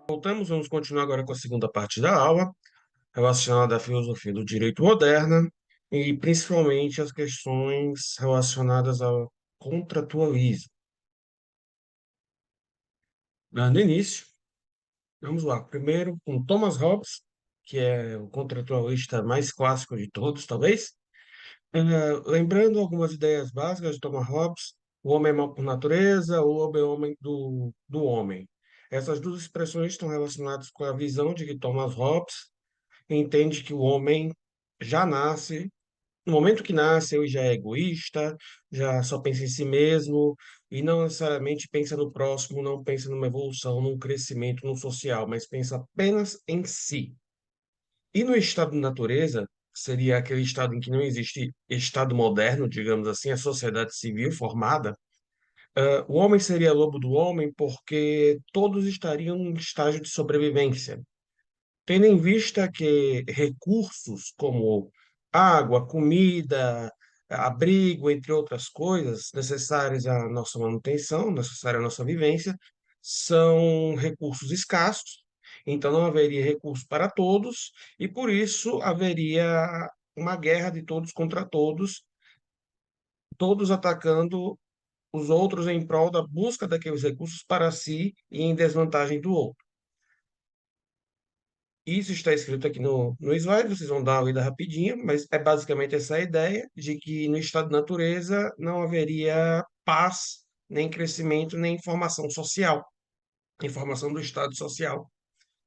Voltamos, vamos continuar agora com a segunda parte da aula, relacionada à filosofia do direito moderna e principalmente as questões relacionadas ao contratualismo. Dando início, vamos lá. Primeiro, com Thomas Hobbes, que é o contratualista mais clássico de todos, talvez. Lembrando algumas ideias básicas de Thomas Hobbes: o homem é mau por natureza, o lobo é homem do homem. Essas duas expressões estão relacionadas com a visão de que Thomas Hobbes entende que o homem já nasce, no momento que nasce, ele já é egoísta, já só pensa em si mesmo e não necessariamente pensa no próximo, não pensa numa evolução, num crescimento, no social, mas pensa apenas em si. E no estado de natureza, seria aquele estado em que não existe estado moderno, digamos assim, a sociedade civil formada, o homem seria lobo do homem porque todos estariam em estágio de sobrevivência. Tendo em vista que recursos como água, comida, abrigo, entre outras coisas necessárias à nossa manutenção, necessárias à nossa vivência, são recursos escassos, então não haveria recurso para todos, e por isso haveria uma guerra de todos contra todos, todos atacando os outros em prol da busca daqueles recursos para si e em desvantagem do outro. Isso está escrito aqui no slide, vocês vão dar uma lida rapidinho, mas é basicamente essa ideia de que no estado de natureza não haveria paz, nem crescimento, nem formação social, informação do estado social,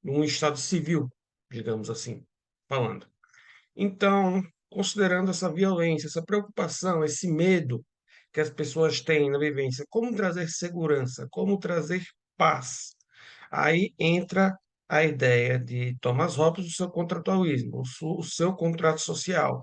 num estado civil, digamos assim, falando. Então, considerando essa violência, essa preocupação, esse medo que as pessoas têm na vivência, como trazer segurança, como trazer paz? Aí entra a ideia de Thomas Hobbes, o seu contratualismo, o seu contrato social,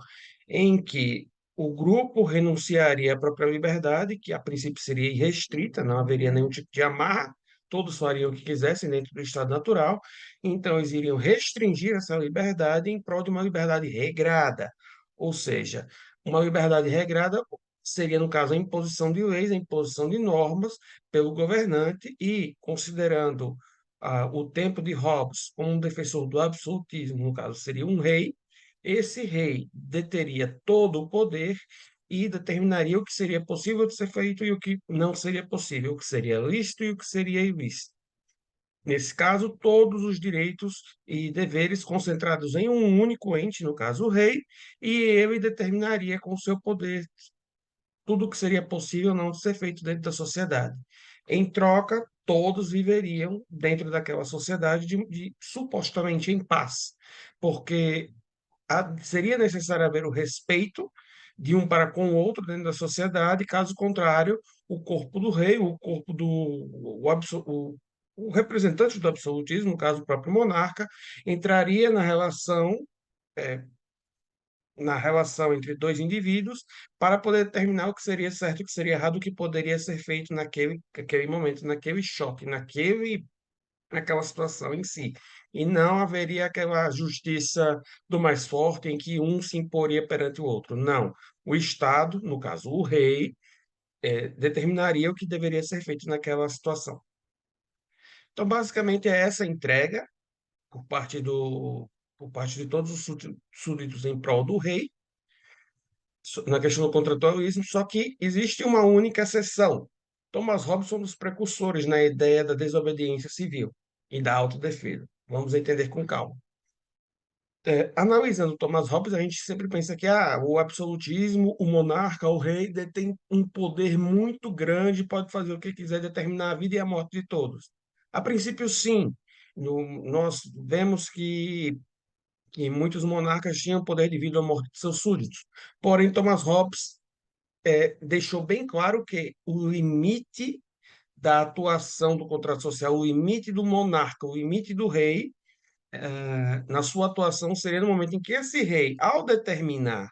em que o grupo renunciaria à própria liberdade, que a princípio seria irrestrita, não haveria nenhum tipo de amarra, todos fariam o que quisessem dentro do estado natural, então eles iriam restringir essa liberdade em prol de uma liberdade regrada, ou seja, uma liberdade regrada seria, no caso, a imposição de leis, a imposição de normas pelo governante e, considerando o tempo de Hobbes como um defensor do absolutismo, no caso, seria um rei, esse rei deteria todo o poder e determinaria o que seria possível de ser feito e o que não seria possível, o que seria lícito e o que seria ilícito. Nesse caso, todos os direitos e deveres concentrados em um único ente, no caso o rei, e ele determinaria com o seu poder tudo o que seria possível não ser feito dentro da sociedade. Em troca, todos viveriam dentro daquela sociedade supostamente em paz, porque seria necessário haver o respeito de um para com o outro dentro da sociedade, caso contrário, o corpo do rei, o corpo do o representante do absolutismo, no caso o próprio monarca, entraria na relação entre dois indivíduos para poder determinar o que seria certo, o que seria errado, o que poderia ser feito naquele momento, naquele choque, naquela situação em si. E não haveria aquela justiça do mais forte em que um se imporia perante o outro. Não. O Estado, no caso o rei, determinaria o que deveria ser feito naquela situação. Então, basicamente, é essa entrega por parte por parte de todos os súditos em prol do rei, na questão do contratualismo, só que existe uma única exceção. Thomas Hobbes é um dos precursores na ideia da desobediência civil e da autodefesa. Vamos entender com calma. Analisando Thomas Hobbes, a gente sempre pensa que o absolutismo, o monarca, o rei, detém um poder muito grande, pode fazer o que quiser, determinar a vida e a morte de todos. A princípio, sim. Nós vemos que muitos monarcas tinham poder de vida ou morte de seus súditos. Porém, Thomas Hobbes deixou bem claro que o limite da atuação do contrato social, o limite do monarca, o limite do rei, na sua atuação seria no momento em que esse rei, ao determinar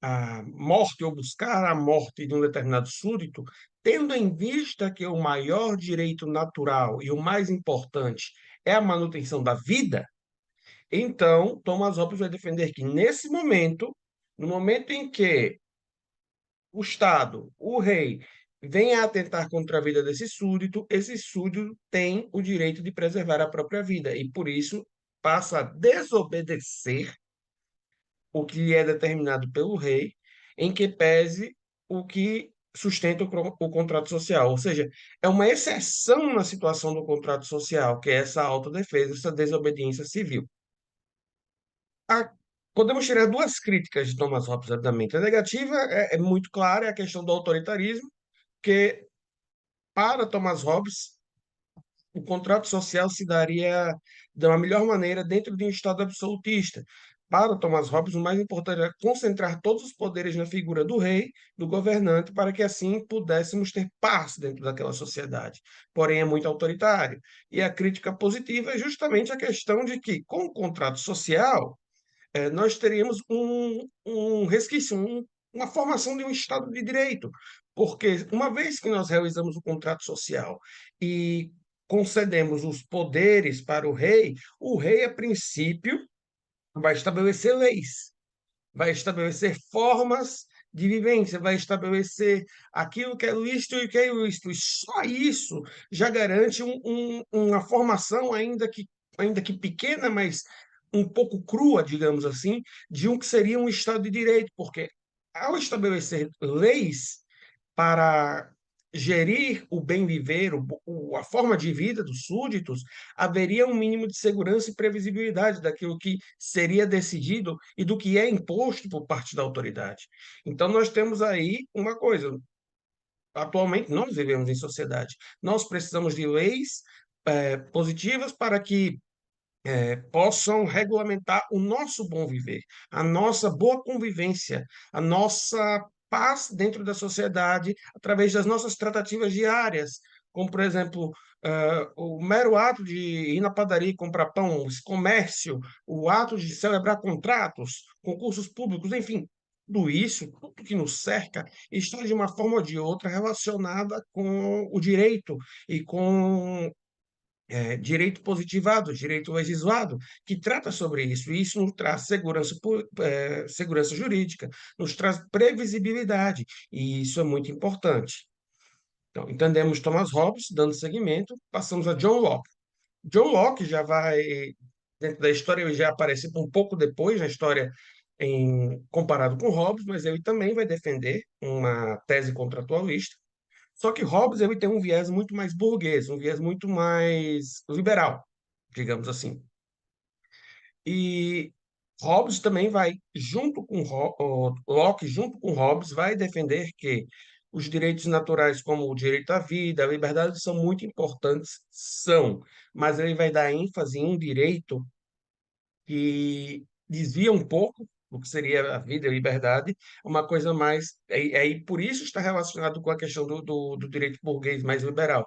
a morte ou buscar a morte de um determinado súdito, tendo em vista que o maior direito natural e o mais importante é a manutenção da vida, então Thomas Hobbes vai defender que nesse momento, no momento em que o Estado, o rei, venha a atentar contra a vida desse súdito, esse súdito tem o direito de preservar a própria vida e, por isso, passa a desobedecer o que lhe é determinado pelo rei, em que pese o que sustenta o contrato social. Ou seja, é uma exceção na situação do contrato social, que é essa autodefesa, essa desobediência civil. A- Podemos tirar duas críticas de Thomas Hobbes rapidamente. A negativa é muito clara, é a questão do autoritarismo, que para Thomas Hobbes o contrato social se daria da melhor maneira dentro de um Estado absolutista. Para Thomas Hobbes, o mais importante é concentrar todos os poderes na figura do rei, do governante, para que assim pudéssemos ter paz dentro daquela sociedade. Porém, é muito autoritário. E a crítica positiva é justamente a questão de que, com o contrato social, nós teríamos um resquício, uma formação de um Estado de Direito, porque uma vez que nós realizamos o contrato social e concedemos os poderes para o rei, a princípio, vai estabelecer leis, vai estabelecer formas de vivência, vai estabelecer aquilo que é lícito e o que é ilícito. E só isso já garante uma formação, ainda que pequena, mas um pouco crua, digamos assim, de um que seria um Estado de Direito, porque ao estabelecer leis para gerir o bem viver, a forma de vida dos súditos, haveria um mínimo de segurança e previsibilidade daquilo que seria decidido e do que é imposto por parte da autoridade. Então, nós temos aí uma coisa. Atualmente, nós vivemos em sociedade. Nós precisamos de leis positivas para que possam regulamentar o nosso bom viver, a nossa boa convivência, a nossa paz dentro da sociedade, através das nossas tratativas diárias, como, por exemplo, o mero ato de ir na padaria e comprar pão, esse comércio, o ato de celebrar contratos, concursos públicos, enfim. Tudo isso, tudo que nos cerca, está de uma forma ou de outra relacionada com o direito e com direito positivado, direito legislado, que trata sobre isso. E isso nos traz segurança, segurança jurídica, nos traz previsibilidade, e isso é muito importante. Então, entendemos Thomas Hobbes, dando seguimento, passamos a John Locke. John Locke já vai, dentro da história, ele já aparece um pouco depois na história, comparado com Hobbes, mas ele também vai defender uma tese contratualista, só que Hobbes ele tem um viés muito mais burguês, um viés muito mais liberal, digamos assim. E Hobbes também vai, junto com Locke, junto com Hobbes, vai defender que os direitos naturais, como o direito à vida, a liberdade, são muito importantes, são, mas ele vai dar ênfase em um direito que desvia um pouco do que seria a vida e a liberdade, uma coisa mais. Por isso está relacionado com a questão do direito burguês mais liberal,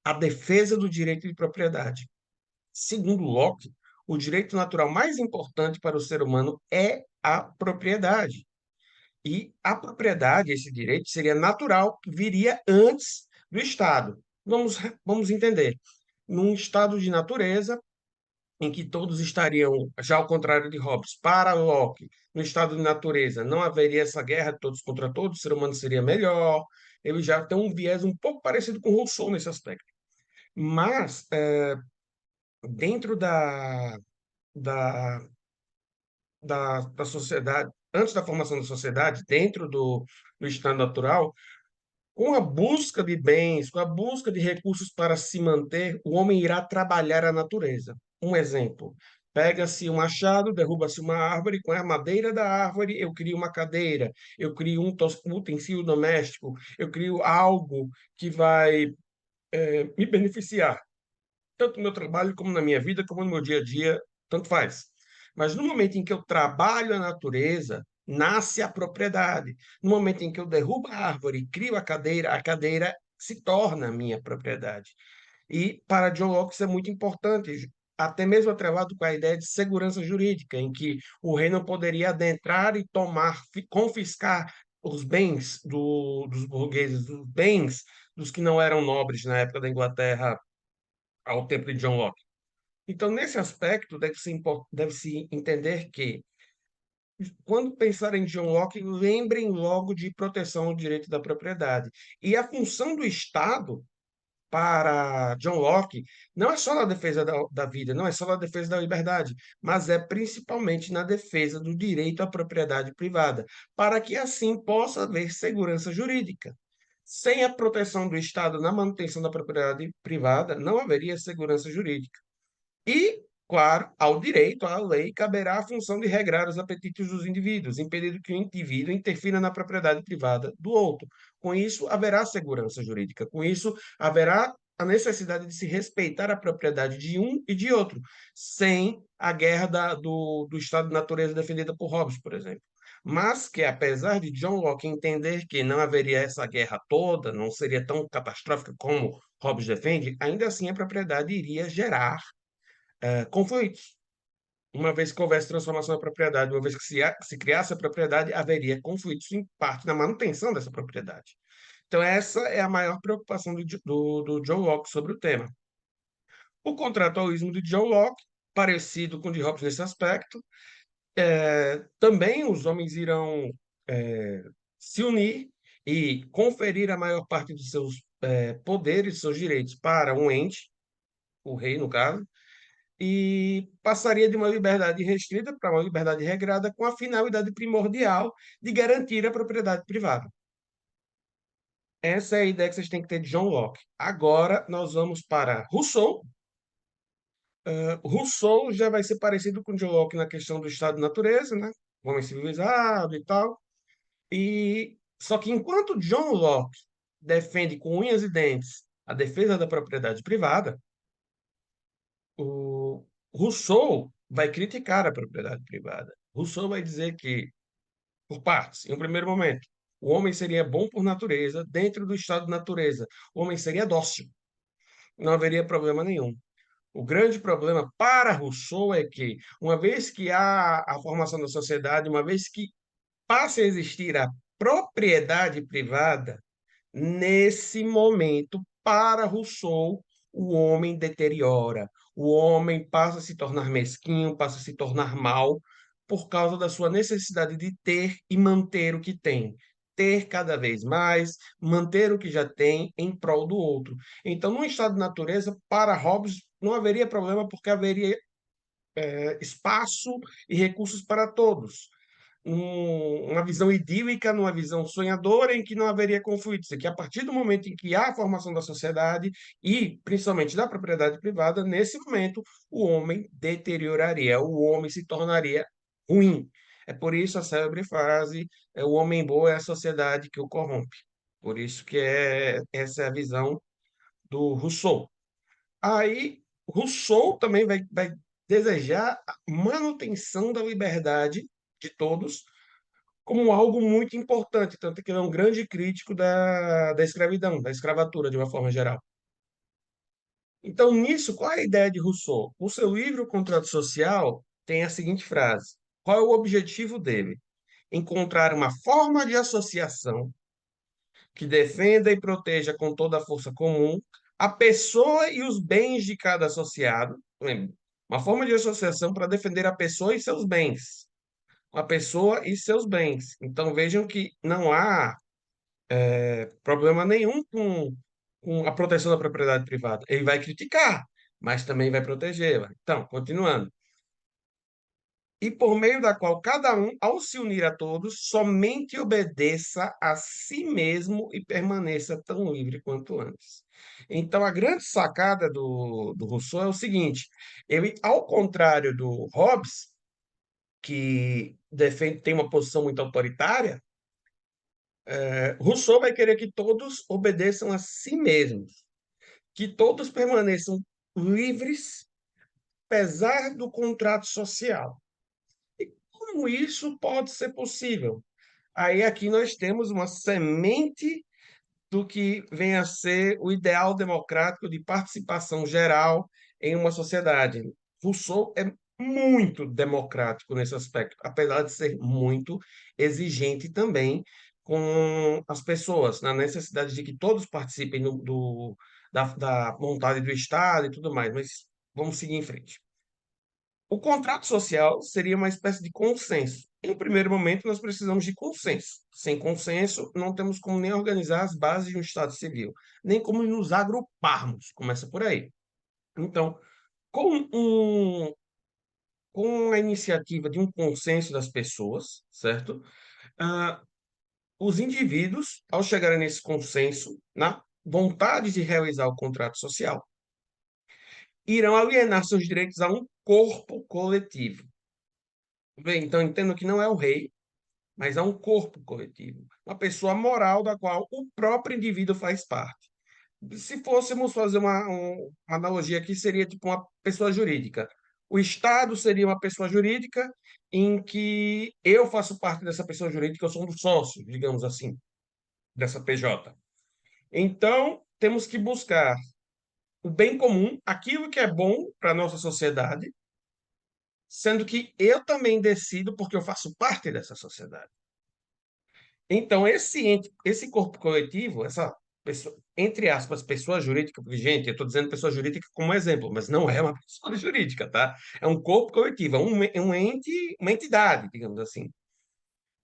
a defesa do direito de propriedade. Segundo Locke, o direito natural mais importante para o ser humano é a propriedade. E a propriedade, esse direito, seria natural, viria antes do Estado. Vamos entender. Num estado de natureza, em que todos estariam, já ao contrário de Hobbes, para Locke, no estado de natureza, não haveria essa guerra de todos contra todos, o ser humano seria melhor. Ele já tem um viés um pouco parecido com Rousseau nesse aspecto. Mas, dentro da, da sociedade, antes da formação da sociedade, dentro do estado natural, com a busca de bens, com a busca de recursos para se manter, o homem irá trabalhar a natureza. Um exemplo: pega-se um machado, derruba-se uma árvore, com a madeira da árvore eu crio uma cadeira, eu crio um utensílio doméstico, eu crio algo que vai me beneficiar, tanto no meu trabalho, como na minha vida, como no meu dia a dia, tanto faz. Mas no momento em que eu trabalho a natureza, nasce a propriedade. No momento em que eu derrubo a árvore e crio a cadeira se torna a minha propriedade. E para John Locke isso é muito importante, até mesmo atrelado com a ideia de segurança jurídica, em que o rei não poderia adentrar e tomar, confiscar os bens dos burgueses, os bens dos que não eram nobres na época da Inglaterra ao tempo de John Locke. Então, nesse aspecto, deve-se entender que quando pensarem em John Locke, lembrem logo de proteção ao direito da propriedade. E a função do Estado para John Locke não é só na defesa da vida, não é só na defesa da liberdade, mas é principalmente na defesa do direito à propriedade privada, para que assim possa haver segurança jurídica. Sem a proteção do Estado na manutenção da propriedade privada, não haveria segurança jurídica. E, claro, ao direito, à lei, caberá a função de regrar os apetites dos indivíduos, impedindo que o indivíduo interfira na propriedade privada do outro. Com isso, haverá segurança jurídica. Com isso, haverá a necessidade de se respeitar a propriedade de um e de outro, sem a guerra do estado de natureza defendida por Hobbes, por exemplo. Mas que, apesar de John Locke entender que não haveria essa guerra toda, não seria tão catastrófica como Hobbes defende, ainda assim a propriedade iria gerar conflitos. Uma vez que houvesse transformação da propriedade, uma vez que se criasse a propriedade, haveria conflitos, em parte, na manutenção dessa propriedade. Então, essa é a maior preocupação do John Locke sobre o tema. O contratualismo de John Locke, parecido com o de Hobbes nesse aspecto, também os homens irão se unir e conferir a maior parte dos seus poderes, seus direitos para um ente, o rei, no caso, e passaria de uma liberdade restrita para uma liberdade regrada com a finalidade primordial de garantir a propriedade privada. Essa é a ideia que vocês têm que ter de John Locke. Agora nós vamos para Rousseau. Rousseau já vai ser parecido com John Locke na questão do estado de natureza, né? Homem civilizado e tal. E só que enquanto John Locke defende com unhas e dentes a defesa da propriedade privada, o Rousseau vai criticar a propriedade privada. Rousseau vai dizer que, por partes, em um primeiro momento, o homem seria bom por natureza, dentro do estado de natureza. O homem seria dócil, não haveria problema nenhum. O grande problema para Rousseau é que, uma vez que há a formação da sociedade, uma vez que passe a existir a propriedade privada, nesse momento, para Rousseau, o homem deteriora. O homem passa a se tornar mesquinho, passa a se tornar mau, por causa da sua necessidade de ter e manter o que tem. Ter cada vez mais, manter o que já tem em prol do outro. Então, no estado de natureza, para Hobbes, não haveria problema, porque haveria espaço e recursos para todos. Uma visão idílica, numa visão sonhadora, em que não haveria conflitos, e que a partir do momento em que há a formação da sociedade e principalmente da propriedade privada, nesse momento o homem deterioraria, o homem se tornaria ruim. É por isso a célebre frase, o homem bom é a sociedade que o corrompe. Por isso que essa é a visão do Rousseau. Aí, Rousseau também vai desejar a manutenção da liberdade de todos como algo muito importante, tanto que ele é um grande crítico da escravidão, da escravatura, de uma forma geral. Então, nisso, qual é a ideia de Rousseau? O seu livro Contrato Social tem a seguinte frase: qual é o objetivo dele? Encontrar uma forma de associação que defenda e proteja com toda a força comum a pessoa e os bens de cada associado. Lembre, uma forma de associação para defender a pessoa e seus bens. A pessoa e seus bens. Então vejam que não há problema nenhum com a proteção da propriedade privada. Ele vai criticar, mas também vai protegê-la. Então, continuando. E por meio da qual cada um, ao se unir a todos, somente obedeça a si mesmo e permaneça tão livre quanto antes. Então, a grande sacada do Rousseau é o seguinte: ele, ao contrário do Hobbes, que defende, tem uma posição muito autoritária, Rousseau vai querer que todos obedeçam a si mesmos, que todos permaneçam livres, apesar do contrato social. E como isso pode ser possível? Aí aqui nós temos uma semente do que vem a ser o ideal democrático de participação geral em uma sociedade. Rousseau é muito democrático nesse aspecto, apesar de ser muito exigente também com as pessoas, na necessidade de que todos participem da vontade do Estado e tudo mais. Mas vamos seguir em frente. O contrato social seria uma espécie de consenso. Em um primeiro momento, nós precisamos de consenso. Sem consenso, não temos como nem organizar as bases de um Estado civil, nem como nos agruparmos. Começa por aí. Então, com, um, com a iniciativa de um consenso das pessoas, certo? Ah, os indivíduos, ao chegarem nesse consenso, na vontade de realizar o contrato social, irão alienar seus direitos a um corpo coletivo. Bem, então, entendo que não é o rei, mas a um corpo coletivo, uma pessoa moral da qual o próprio indivíduo faz parte. Se fôssemos fazer uma analogia aqui, seria tipo uma pessoa jurídica. O Estado seria uma pessoa jurídica em que eu faço parte dessa pessoa jurídica, eu sou um dos sócios, digamos assim, dessa PJ. Então, temos que buscar o bem comum, aquilo que é bom para a nossa sociedade, sendo que eu também decido porque eu faço parte dessa sociedade. Então, esse corpo coletivo, essa pessoa, entre aspas, pessoa jurídica, porque, gente, eu estou dizendo pessoa jurídica como exemplo, mas não é uma pessoa jurídica, tá? É um corpo coletivo, é um ente, uma entidade, digamos assim.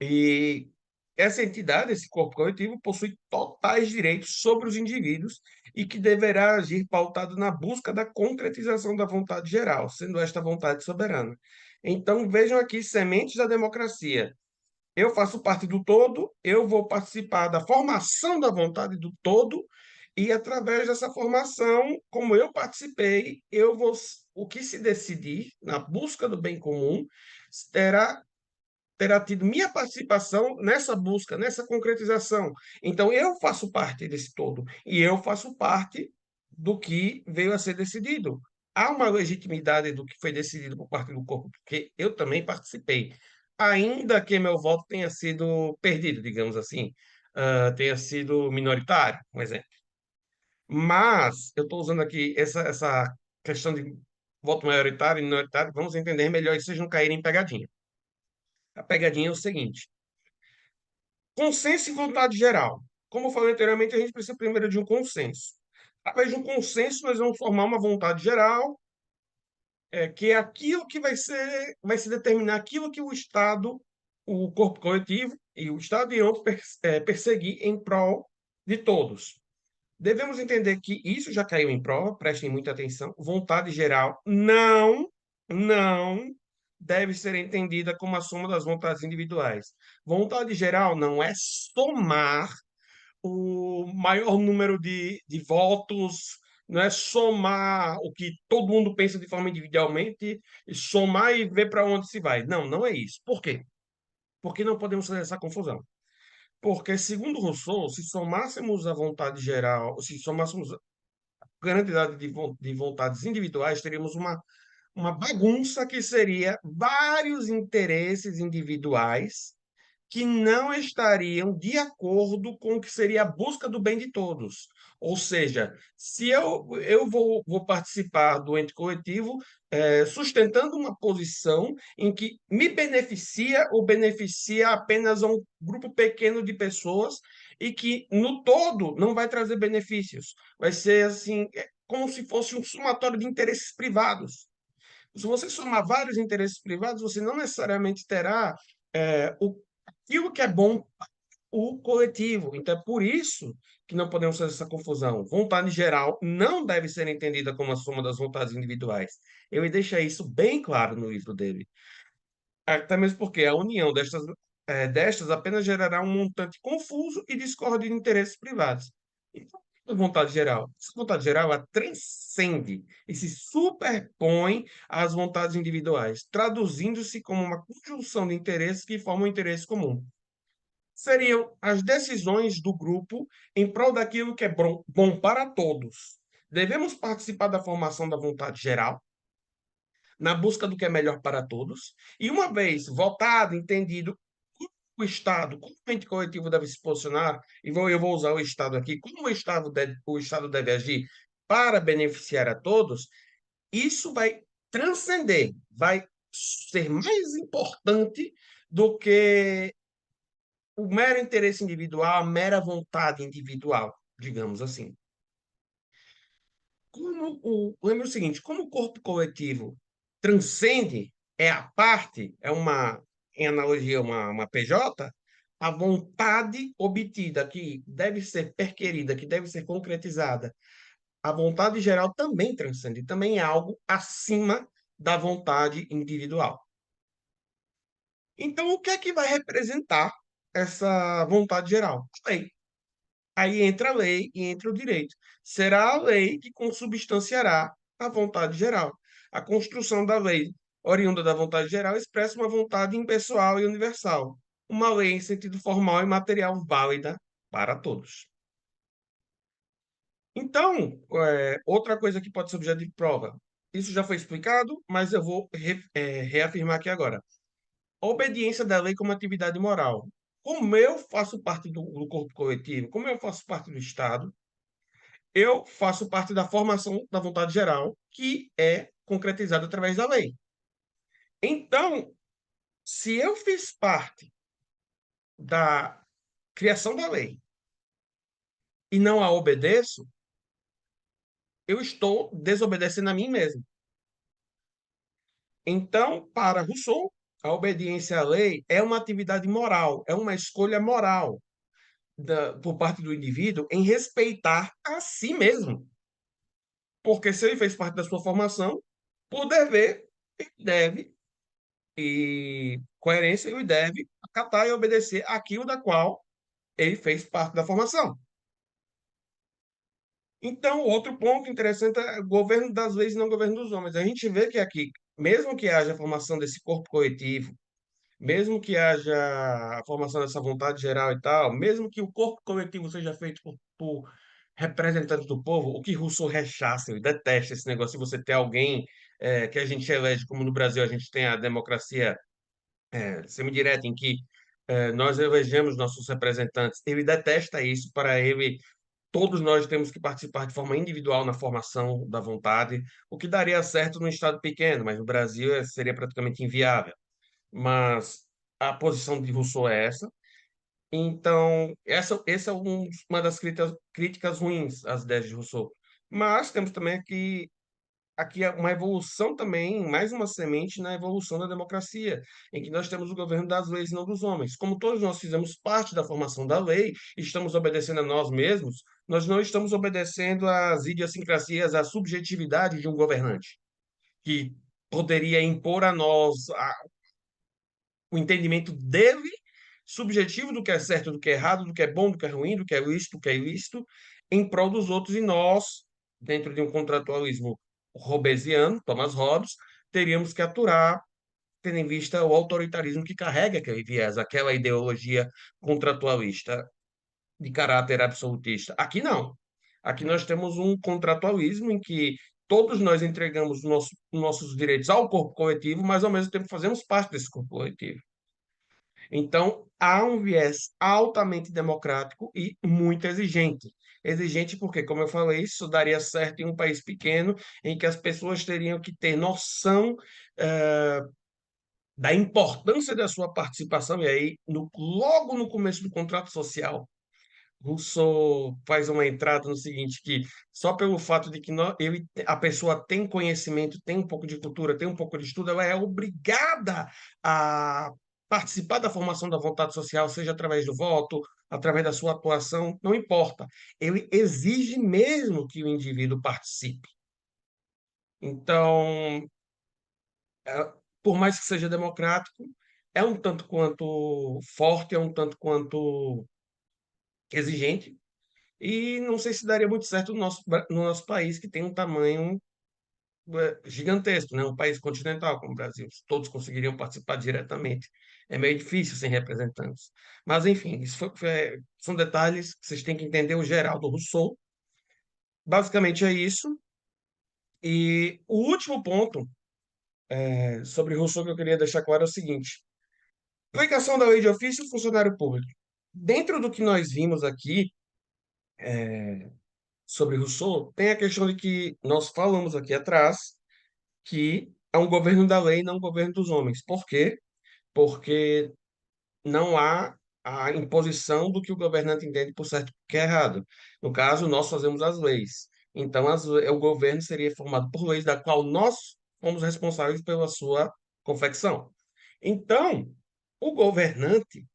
E essa entidade, esse corpo coletivo, possui totais direitos sobre os indivíduos e que deverá agir pautado na busca da concretização da vontade geral, sendo esta vontade soberana. Então, vejam aqui sementes da democracia. Eu faço parte do todo, eu vou participar da formação da vontade do todo, e através dessa formação, como eu participei, o que se decidir na busca do bem comum terá terá tido minha participação nessa busca, nessa concretização. Então, eu faço parte desse todo e eu faço parte do que veio a ser decidido. Há uma legitimidade do que foi decidido por parte do corpo, porque eu também participei, ainda que meu voto tenha sido perdido, digamos assim, tenha sido minoritário, um exemplo. Mas eu estou usando aqui essa questão de voto maioritário e minoritário, vamos entender melhor e vocês não caírem em pegadinha. A pegadinha é o seguinte: consenso e vontade geral. Como eu falei anteriormente, a gente precisa primeiro de um consenso. Através de um consenso, nós vamos formar uma vontade geral, que é aquilo que vai se determinar aquilo que o Estado, o corpo coletivo e o Estado irão perseguir em prol de todos. Devemos entender que isso já caiu em prova, prestem muita atenção. Vontade geral não deve ser entendida como a soma das vontades individuais. Vontade geral não é somar o maior número de votos, não é somar o que todo mundo pensa de forma individualmente, e somar e ver para onde se vai. Não, não é isso. Por quê? Porque não podemos fazer essa confusão. Porque, segundo Rousseau, se somássemos a vontade geral, se somássemos a quantidade de vontades individuais, teríamos uma bagunça que seria vários interesses individuais que não estariam de acordo com o que seria a busca do bem de todos. Ou seja, se eu vou participar do ente coletivo, sustentando uma posição em que me beneficia ou beneficia apenas a um grupo pequeno de pessoas e que, no todo, não vai trazer benefícios. Vai ser assim, como se fosse um somatório de interesses privados. Se você somar vários interesses privados, você não necessariamente terá aquilo que é bom o coletivo. Então, é por isso que não podemos fazer essa confusão. Vontade geral não deve ser entendida como a soma das vontades individuais. Ele deixa isso bem claro no livro dele. Até mesmo porque a união destas apenas gerará um montante confuso e discorde de interesses privados. Então, a vontade geral. Essa vontade geral, ela transcende e se superpõe às vontades individuais, traduzindo-se como uma conjunção de interesses que formam um interesse comum. Seriam as decisões do grupo em prol daquilo que é bom para todos. Devemos participar da formação da vontade geral, na busca do que é melhor para todos, e uma vez votado, entendido como o Estado, como o ente coletivo deve se posicionar, eu vou usar o Estado aqui, como o Estado deve agir para beneficiar a todos, isso vai transcender, vai ser mais importante do que o mero interesse individual, a mera vontade individual, digamos assim. Lembra o seguinte, como o corpo coletivo transcende, é a parte, é uma, em analogia, uma PJ, a vontade obtida, que deve ser perquerida, que deve ser concretizada. A vontade geral também transcende, também é algo acima da vontade individual. Então, o que é que vai representar essa vontade geral? A lei. Aí entra a lei e entra o direito. Será a lei que consubstanciará a vontade geral. A construção da lei, oriunda da vontade geral, expressa uma vontade impessoal e universal. Uma lei em sentido formal e material válida para todos. Então, outra coisa que pode ser objeto de prova. Isso já foi explicado, mas eu vou reafirmar aqui agora. Obediência da lei como atividade moral. Como eu faço parte do corpo coletivo, como eu faço parte do Estado, eu faço parte da formação da vontade geral, que é concretizada através da lei. Então, se eu fiz parte da criação da lei e não a obedeço, eu estou desobedecendo a mim mesmo. Então, para Rousseau, a obediência à lei é uma atividade moral, é uma escolha moral por parte do indivíduo em respeitar a si mesmo. Porque se ele fez parte da sua formação, por dever, ele deve, e coerência, ele deve acatar e obedecer aquilo da qual ele fez parte da formação. Então, outro ponto interessante é o governo das leis e não o governo dos homens. A gente vê que aqui, mesmo que haja a formação desse corpo coletivo, mesmo que haja a formação dessa vontade geral e tal, mesmo que o corpo coletivo seja feito por representantes do povo, o que Rousseau rechaça, ele detesta esse negócio de você ter alguém que a gente elege, como no Brasil a gente tem a democracia semidireta, em que nós elegemos nossos representantes. Ele detesta isso, para ele todos nós temos que participar de forma individual na formação da vontade, o que daria certo num estado pequeno, mas no Brasil seria praticamente inviável. Mas a posição de Rousseau é essa. Então, essa é uma das críticas ruins às ideias de Rousseau. Mas temos também aqui é uma evolução também, mais uma semente na evolução da democracia, em que nós temos o governo das leis e não dos homens. Como todos nós fizemos parte da formação da lei, e estamos obedecendo a nós mesmos, nós não estamos obedecendo às idiosincrasias, à subjetividade de um governante, que poderia impor a nós o entendimento dele, subjetivo do que é certo, do que é errado, do que é bom, do que é ruim, do que é lícito, do que é ilícito, em prol dos outros. E nós, dentro de um contratualismo hobbesiano, Thomas Hobbes, teríamos que aturar, tendo em vista o autoritarismo que carrega aquele viés, aquela ideologia contratualista de caráter absolutista. Aqui não. Aqui nós temos um contratualismo em que todos nós entregamos nossos direitos ao corpo coletivo, mas ao mesmo tempo fazemos parte desse corpo coletivo. Então, há um viés altamente democrático e muito exigente. Exigente porque, como eu falei, isso daria certo em um país pequeno, em que as pessoas teriam que ter noção da importância da sua participação. E aí, logo no começo do contrato social, Rousseau faz uma entrada no seguinte, que só pelo fato de que a pessoa tem conhecimento, tem um pouco de cultura, tem um pouco de estudo, ela é obrigada a participar da formação da vontade social, seja através do voto, através da sua atuação, não importa. Ele exige mesmo que o indivíduo participe. Então, por mais que seja democrático, é um tanto quanto forte, é um tanto quanto exigente. E não sei se daria muito certo no nosso país, que tem um tamanho gigantesco, né? Um país continental como o Brasil. Todos conseguiriam participar diretamente. É meio difícil sem representantes. Mas, enfim, são detalhes que vocês têm que entender o geral do Rousseau. Basicamente é isso. E o último ponto sobre Rousseau que eu queria deixar claro é o seguinte: aplicação da lei de ofício e funcionário público. Dentro do que nós vimos aqui, sobre Rousseau, tem a questão de que nós falamos aqui atrás, que é um governo da lei, não um governo dos homens. Por quê? Porque não há a imposição do que o governante entende por certo e que é errado. No caso, nós fazemos as leis. Então, o governo seria formado por leis da qual nós fomos responsáveis pela sua confecção. Então, o governante,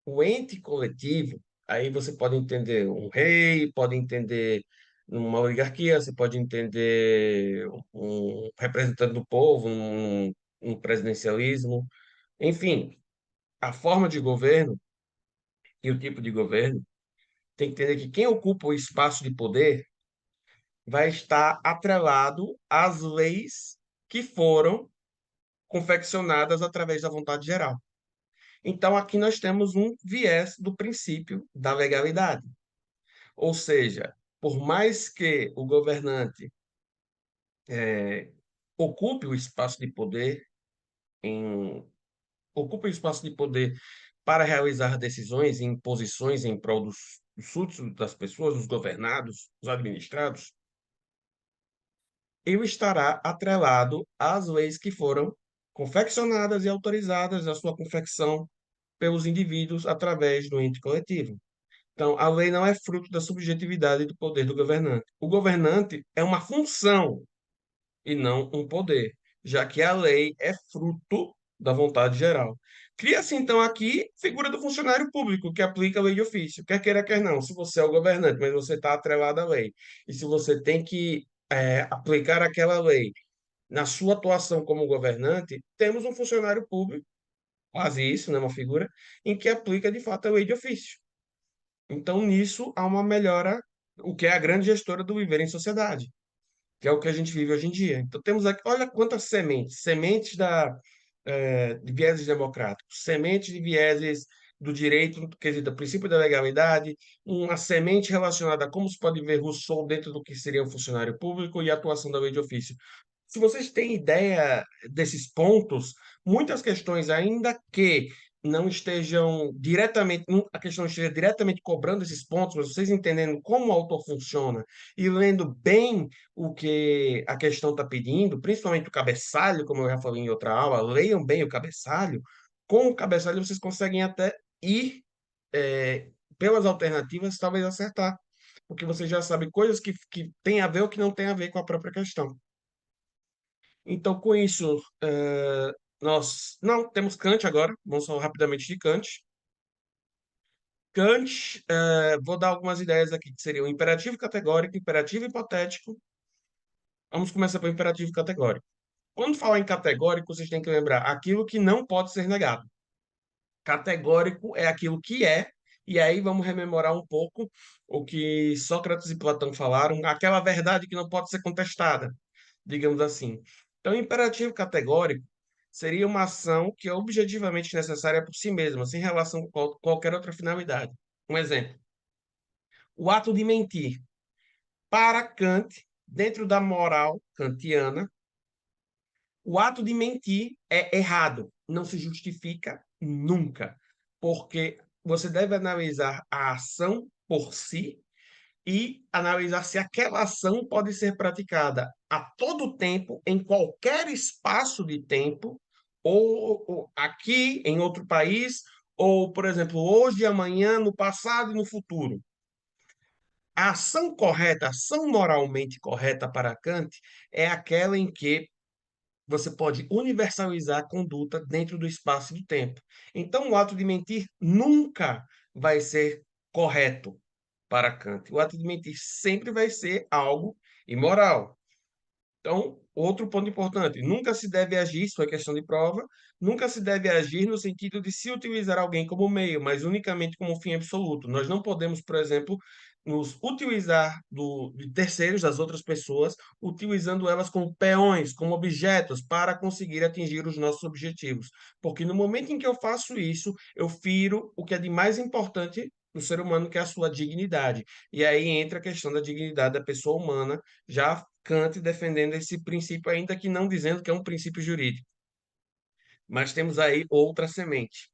o ente coletivo, aí você pode entender um rei, pode entender uma oligarquia, você pode entender um representante do povo, um presidencialismo, enfim, a forma de governo e o tipo de governo tem que entender que quem ocupa o espaço de poder vai estar atrelado às leis que foram confeccionadas através da vontade geral. Então, aqui nós temos um viés do princípio da legalidade. Ou seja, por mais que o governante ocupe o espaço de poder, em, ocupe o espaço de poder para realizar decisões e imposições em prol dos súditos das pessoas, dos governados, dos administrados, ele estará atrelado às leis que foram confeccionadas e autorizadas a sua confecção pelos indivíduos através do ente coletivo. Então, a lei não é fruto da subjetividade do poder do governante. O governante é uma função e não um poder, já que a lei é fruto da vontade geral. Cria-se, então, aqui figura do funcionário público que aplica a lei de ofício, quer queira, quer não. Se você é o governante, mas você está atrelado à lei, e se você tem que aplicar aquela lei na sua atuação como governante, temos um funcionário público, quase isso, né, uma figura, em que aplica de fato a lei de ofício. Então, nisso há uma melhora, o que é a grande gestora do viver em sociedade, que é o que a gente vive hoje em dia. Então, temos aqui, olha quantas sementes, de vieses democráticos, sementes de vieses do direito, quer dizer, do princípio da legalidade, uma semente relacionada a como se pode ver Rousseau dentro do que seria o funcionário público e a atuação da lei de ofício. Se vocês têm ideia desses pontos, muitas questões, ainda que não estejam diretamente, a questão esteja diretamente cobrando esses pontos, mas vocês entendendo como o autor funciona e lendo bem o que a questão está pedindo, principalmente o cabeçalho, como eu já falei em outra aula, leiam bem o cabeçalho. Com o cabeçalho vocês conseguem até ir pelas alternativas, talvez acertar, porque você já sabe coisas que têm a ver ou que não têm a ver com a própria questão. Então, com isso, nós não temos Kant agora, vamos falar rapidamente de Kant. Kant, vou dar algumas ideias aqui, que seriam imperativo categórico, imperativo hipotético. Vamos começar pelo imperativo categórico. Quando falar em categórico, vocês têm que lembrar aquilo que não pode ser negado. Categórico é aquilo que é, e aí vamos rememorar um pouco o que Sócrates e Platão falaram, aquela verdade que não pode ser contestada, digamos assim. Então, imperativo categórico seria uma ação que é objetivamente necessária por si mesma, sem relação com qualquer outra finalidade. Um exemplo: o ato de mentir. Para Kant, dentro da moral kantiana, o ato de mentir é errado, não se justifica nunca, porque você deve analisar a ação por si e analisar se aquela ação pode ser praticada a todo tempo, em qualquer espaço de tempo, ou aqui, em outro país, ou, por exemplo, hoje, amanhã, no passado e no futuro. A ação correta, a ação moralmente correta para Kant é aquela em que você pode universalizar a conduta dentro do espaço e do tempo. Então, o ato de mentir nunca vai ser correto para Kant. O ato de mentir sempre vai ser algo imoral. Então, outro ponto importante: nunca se deve agir, isso é questão de prova, nunca se deve agir no sentido de se utilizar alguém como meio, mas unicamente como fim absoluto. Nós não podemos, por exemplo, nos utilizar de terceiros, das outras pessoas, utilizando elas como peões, como objetos, para conseguir atingir os nossos objetivos. Porque no momento em que eu faço isso, eu firo o que é de mais importante no ser humano, que é a sua dignidade. E aí entra a questão da dignidade da pessoa humana, já Kant defendendo esse princípio, ainda que não dizendo que é um princípio jurídico. Mas temos aí outra semente.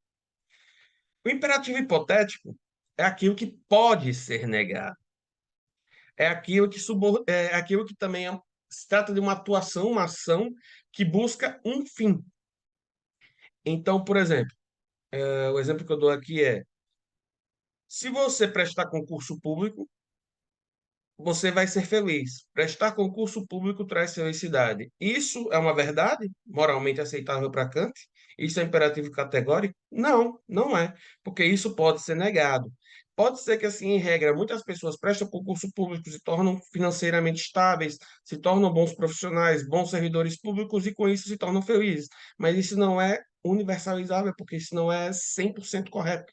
O imperativo hipotético é aquilo que pode ser negado. É aquilo que também se trata de uma atuação, uma ação que busca um fim. Então, por exemplo, o exemplo que eu dou aqui é: se você prestar concurso público, você vai ser feliz. Prestar concurso público traz felicidade. Isso é uma verdade moralmente aceitável para Kant? Isso é imperativo categórico? Não, não é, porque isso pode ser negado. Pode ser que, assim, em regra, muitas pessoas prestam concurso público, se tornam financeiramente estáveis, se tornam bons profissionais, bons servidores públicos e, com isso, se tornam felizes. Mas isso não é universalizável, porque isso não é 100% correto.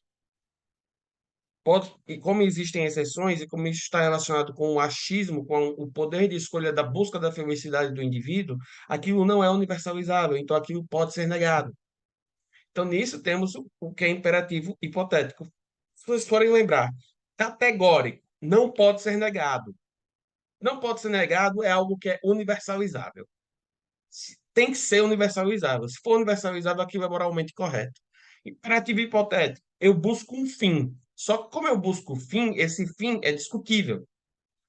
Pode, e como existem exceções, e como isso está relacionado com o achismo, com o poder de escolha da busca da felicidade do indivíduo, aquilo não é universalizável, então aquilo pode ser negado. Então, nisso temos o que é imperativo hipotético. Se vocês forem lembrar, categórico, não pode ser negado. Não pode ser negado é algo que é universalizável. Tem que ser universalizável. Se for universalizável, aquilo é moralmente correto. Imperativo hipotético. Eu busco um fim. Só que como eu busco o fim, esse fim é discutível.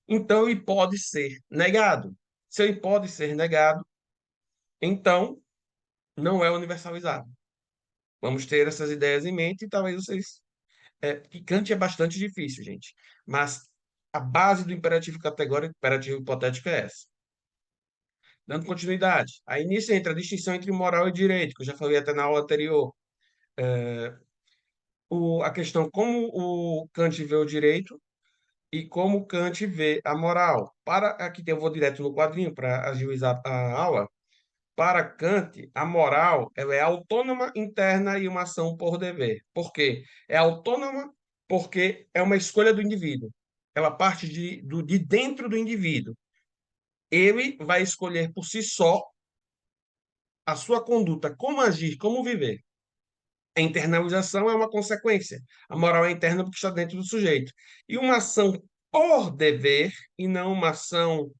Então ele pode ser negado. Se ele pode ser negado, então não é universalizável. Vamos ter essas ideias em mente e talvez vocês. Que Kant é bastante difícil, gente. Mas a base do imperativo categórico, imperativo hipotético é essa. Dando continuidade. Aí nisso entra a distinção entre moral e direito, que eu já falei até na aula anterior. A questão como o Kant vê o direito e como Kant vê a moral. Para aqui eu vou direto no quadrinho para agilizar a aula. Para Kant, a moral ela é autônoma, interna e uma ação por dever. Por quê? É autônoma porque é uma escolha do indivíduo. Ela parte de dentro do indivíduo. Ele vai escolher por si só a sua conduta, como agir, como viver. A internalização é uma consequência. A moral é interna porque está dentro do sujeito. E uma ação por dever, e não uma ação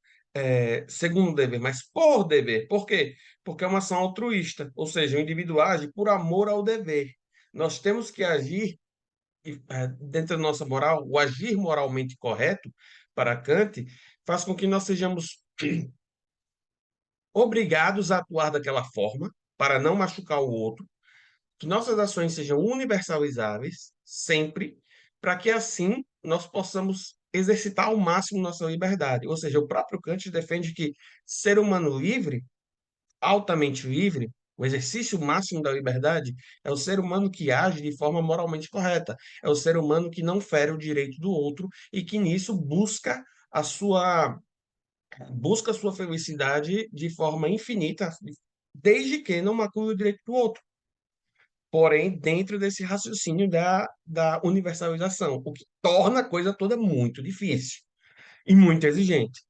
segundo dever, mas por dever. Por quê? Porque é uma ação altruísta, ou seja, o indivíduo age por amor ao dever. Nós temos que agir, dentro da nossa moral, o agir moralmente correto, para Kant, faz com que nós sejamos obrigados a atuar daquela forma, para não machucar o outro, que nossas ações sejam universalizáveis, sempre, para que assim nós possamos exercitar ao máximo nossa liberdade. Ou seja, o próprio Kant defende que ser humano livre, altamente livre, o exercício máximo da liberdade é o ser humano que age de forma moralmente correta, é o ser humano que não fere o direito do outro e que nisso busca a sua felicidade de forma infinita, desde que não macule o direito do outro, porém dentro desse raciocínio da universalização, o que torna a coisa toda muito difícil e muito exigente.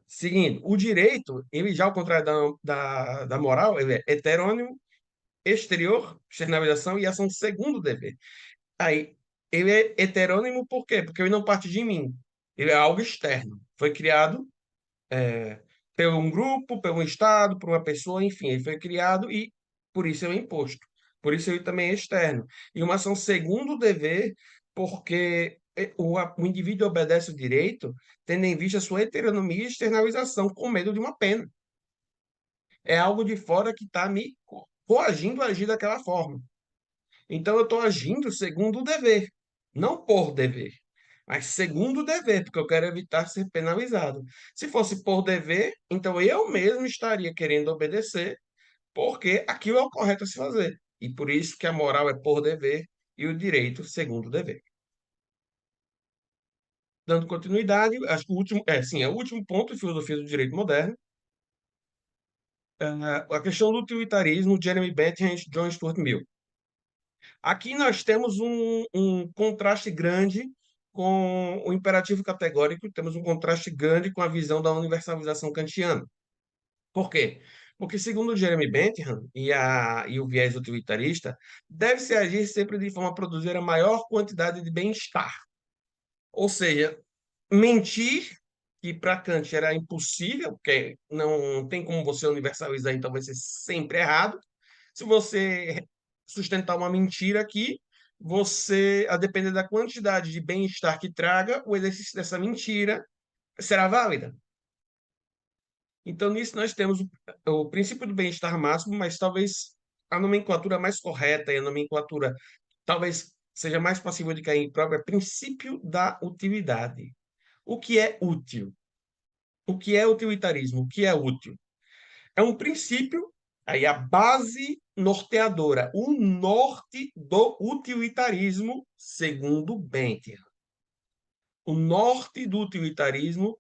Seguindo, o direito, ele já ao contrário da moral, ele é heterônimo, exterior, externalização e ação segundo o dever. Aí, ele é heterônimo por quê? Porque ele não parte de mim. Ele é algo externo. Foi criado por um grupo, por um Estado, por uma pessoa, enfim, ele foi criado e por isso ele é imposto. Por isso ele também é externo. E uma ação segundo o dever, porque o indivíduo obedece o direito, tendo em vista a sua heteronomia e externalização, com medo de uma pena. É algo de fora que está me coagindo a agir daquela forma. Então eu estou agindo segundo o dever, não por dever, mas segundo o dever, porque eu quero evitar ser penalizado. Se fosse por dever, então eu mesmo estaria querendo obedecer, porque aquilo é o correto a se fazer. E por isso que a moral é por dever e o direito segundo o dever. Dando continuidade, acho que o último, sim, é o último ponto de filosofia do direito moderno, a questão do utilitarismo, Jeremy Bentham e John Stuart Mill. Aqui nós temos um contraste grande com o imperativo categórico, temos um contraste grande com a visão da universalização kantiana. Por quê? Porque, segundo Jeremy Bentham e o viés utilitarista, deve-se agir sempre de forma a produzir a maior quantidade de bem-estar. Ou seja, mentir, que para Kant era impossível, porque não tem como você universalizar, então vai ser sempre errado. Se você sustentar uma mentira aqui, você, a depender da quantidade de bem-estar que traga, o exercício dessa mentira será válida. Então, nisso nós temos o princípio do bem-estar máximo, mas talvez a nomenclatura mais correta e a nomenclatura talvez seja mais passível de cair em prova é princípio da utilidade. O que é útil? O que é utilitarismo? O que é útil? É um princípio, aí a base norteadora, o norte do utilitarismo, segundo Bentham. O norte do utilitarismo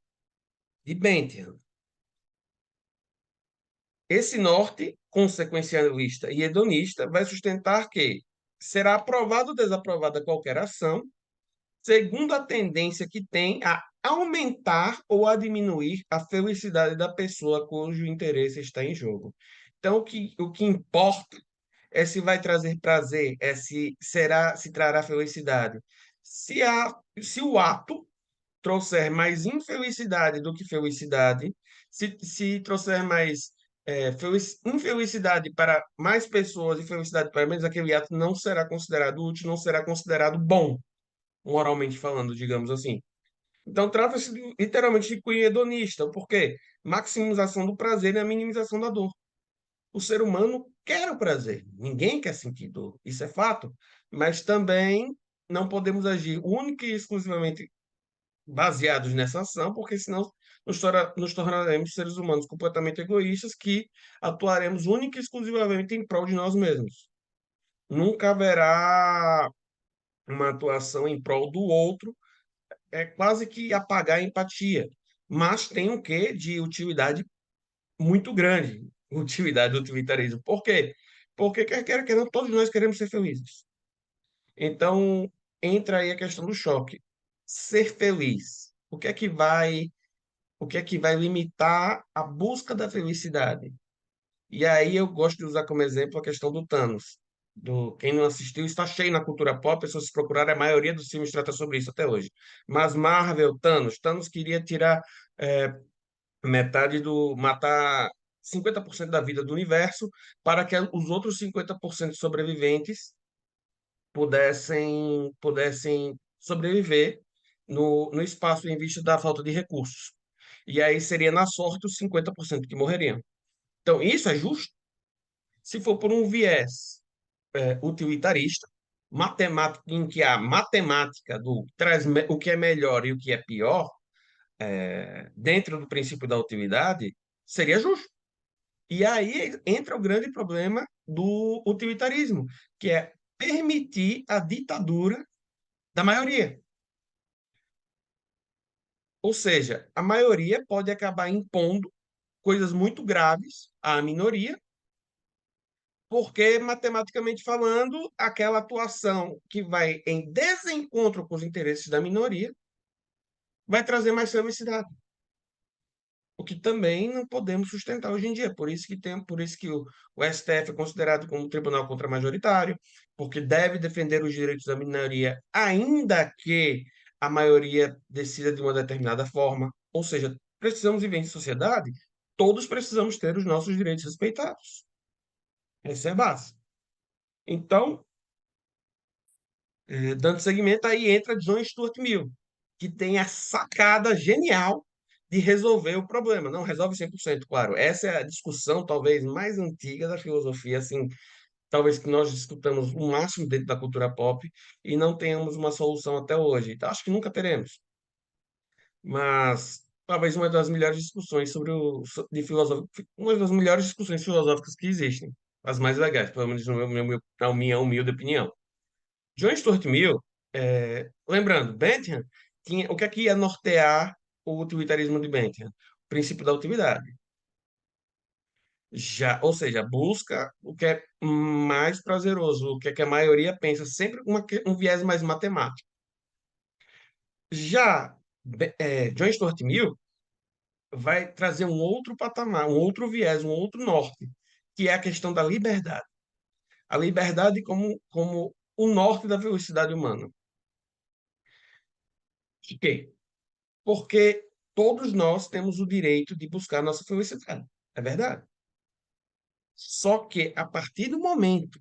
de Bentham. Esse norte, consequencialista e hedonista, vai sustentar que será aprovada ou desaprovada qualquer ação, segundo a tendência que tem a aumentar ou a diminuir a felicidade da pessoa cujo interesse está em jogo. Então, o que importa é se vai trazer prazer, é se trará felicidade. Se o ato trouxer mais infelicidade do que felicidade, se trouxer mais infelicidade para mais pessoas e felicidade para menos, aquele ato não será considerado útil, não será considerado bom, moralmente falando, digamos assim. Então, trata-se literalmente de cunho hedonista. Por quê? Maximização do prazer e a minimização da dor. O ser humano quer o prazer. Ninguém quer sentir dor. Isso é fato. Mas também não podemos agir única e exclusivamente baseados nessa ação, porque senão nos tornaremos seres humanos completamente egoístas que atuaremos única e exclusivamente em prol de nós mesmos. Nunca haverá uma atuação em prol do outro, é quase que apagar a empatia, mas tem um quê de utilidade muito grande, utilidade do utilitarismo. Por quer quer não, todos nós queremos ser felizes. Então, entra aí a questão do choque. Ser feliz. O que é que vai limitar a busca da felicidade? E aí eu gosto de usar como exemplo a questão do Thanos. Quem não assistiu, está cheio na cultura pop, se vocês procurarem, a maioria dos filmes trata sobre isso até hoje. Mas Marvel, Thanos queria tirar é, matar 50% da vida do universo para que os outros 50% sobreviventes pudessem sobreviver no espaço em vista da falta de recursos. E aí seria na sorte os 50% que morreriam. Então, isso é justo? Se for por um viés utilitarista, matemático, em que a matemática traz o que é melhor e o que é pior, dentro do princípio da utilidade, seria justo. E aí entra o grande problema do utilitarismo, que é permitir a ditadura da maioria. Ou seja, a maioria pode acabar impondo coisas muito graves à minoria, porque, matematicamente falando, aquela atuação que vai em desencontro com os interesses da minoria vai trazer mais felicidade. O que também não podemos sustentar hoje em dia. Por isso que o STF é considerado como um tribunal contramajoritário, porque deve defender os direitos da minoria, ainda que a maioria decida de uma determinada forma. Ou seja, precisamos viver em sociedade, todos precisamos ter os nossos direitos respeitados. Essa é a base. Então, dando seguimento, aí entra John Stuart Mill, que tem a sacada genial de resolver o problema. Não resolve 100%, claro. Essa é a discussão talvez mais antiga da filosofia, assim, talvez que nós discutamos o máximo dentro da cultura pop e não tenhamos uma solução até hoje. Então, acho que nunca teremos. Mas talvez uma das melhores discussões uma das melhores discussões filosóficas que existem. As mais legais, pelo menos na minha humilde opinião. John Stuart Mill, lembrando, Bentham o que é que ia nortear o utilitarismo de Bentham? O princípio da utilidade. Ou seja, busca o que é mais prazeroso, o que é que a maioria pensa, sempre um viés mais matemático. Já John Stuart Mill vai trazer um outro patamar, um outro viés, um outro norte, que é a questão da liberdade. A liberdade como o norte da felicidade humana. Por quê? Porque todos nós temos o direito de buscar nossa felicidade. É verdade. Só que a partir do momento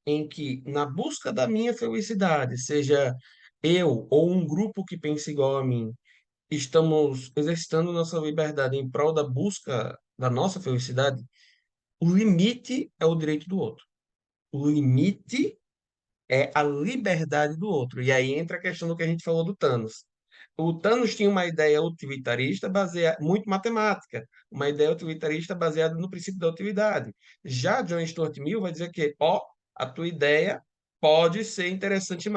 em que, na busca da minha felicidade, seja eu ou um grupo que pensa igual a mim, estamos exercitando nossa liberdade em prol da busca da nossa felicidade, o limite é o direito do outro. O limite é a liberdade do outro. E aí entra a questão do que a gente falou do Thanos. O Thanos tinha uma ideia utilitarista baseada, muito matemática, uma ideia utilitarista baseada no princípio da utilidade. Já John Stuart Mill vai dizer que, ó, a tua ideia pode ser interessante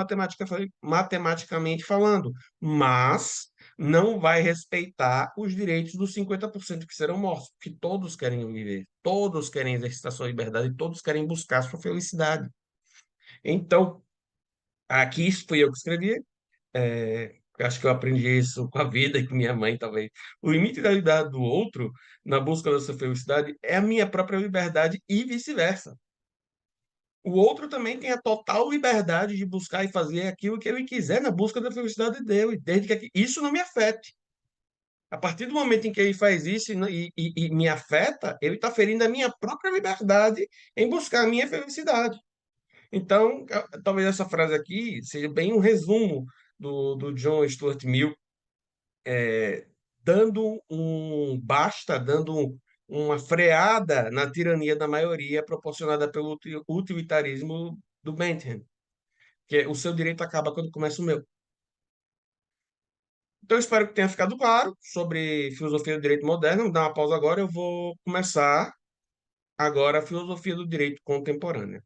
matematicamente falando, mas não vai respeitar os direitos dos 50% que serão mortos, porque todos querem viver, todos querem exercitar sua liberdade, todos querem buscar sua felicidade. Então, aqui isso fui eu que escrevi, eu acho que eu aprendi isso com a vida e com minha mãe, talvez. O limite da liberdade do outro, na busca da sua felicidade, é a minha própria liberdade e vice-versa. O outro também tem a total liberdade de buscar e fazer aquilo que ele quiser na busca da felicidade dele, desde que isso não me afete. A partir do momento em que ele faz isso e me afeta, ele está ferindo a minha própria liberdade em buscar a minha felicidade. Então, talvez essa frase aqui seja bem um resumo do John Stuart Mill, dando um basta, uma freada na tirania da maioria proporcionada pelo utilitarismo do Bentham, que o seu direito acaba quando começa o meu. Então, eu espero que tenha ficado claro sobre filosofia do direito moderno. Vou dar uma pausa agora, eu vou começar agora a filosofia do direito contemporâneo.